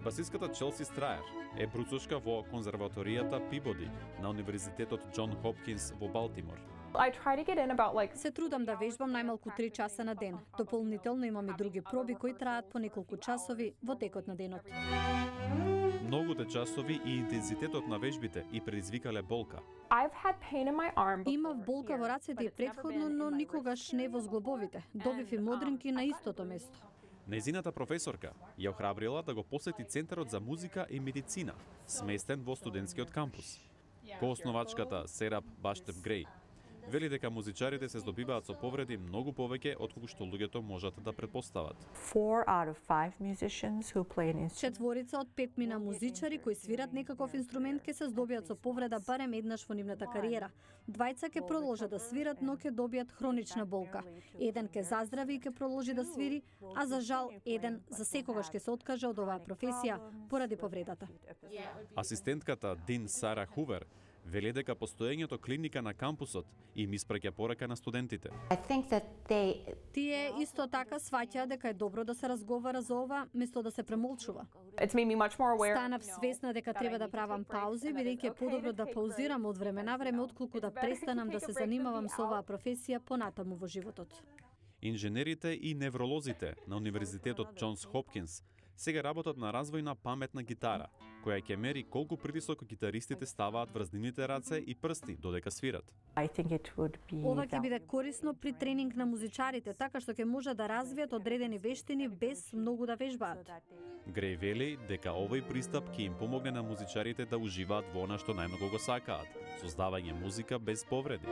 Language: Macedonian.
Басистката Челси Страер е бруцушка во конзерваторијата Пибоди на Универзитетот Џон Хопкинс во Балтимор. I try to get in about like Се трудам да вежбам најмалку 3 часа на ден. Дополнително имам и други проби кои траат по неколку часови во текот на денот. Многуте часови и интензитетот на вежбите и предизвикале болка. I've had pain in my arm. Имав болка во рацете и претходно, но никогаш не во зглобовите. Добив и модринки на истото место. Нејзината професорка ја охрабрила да го посети Центарот за музика и медицина, сместен во студентскиот кампус. Коосновачката Серап Баштеп Греј вели дека музичарите се здобиваат со повреди многу повеќе отколку што луѓето можат да претпостават. 4 out of 5 musicians who play an instrument. Четворица од 5 мина музичари кои свират некаков инструмент ќе се здобијат со повреда барем еднаш во нивната кариера. Двајца ќе продолжат да свират, но ќе добијат хронична болка. Еден ќе заздрави и ќе продолжи да свири, а за жал еден за секогаш ќе се откаже од оваа професија поради повредата. Асистентката Дин Сара Хувер вели дека постоењето клиника на кампусот им испраќа порака на студентите. I think that Тие исто така сваќаат дека е добро да се разговара за ова, место да се премолчува. It's made me much more aware. Станав свесна дека треба да правам паузи, бидејќи е подобро да паузирам од време на време отколку да престанам да се занимавам со оваа професија понатаму во животот. Инженерите и невролозите на Универзитетот Џонс Хопкинс сега работат на развој на паметна гитара, која ќе мери колку притисок гитаристите ставаат врз нивните раце и прсти додека свират. I think it would be Ова ќе биде корисно при тренинг на музичарите, така што ќе може да развијат одредени вештини без многу да вежбаат. Греј вели дека овој пристап ќе им помогне на музичарите да уживаат во она што најмногу го сакаат, создавање музика без повреди.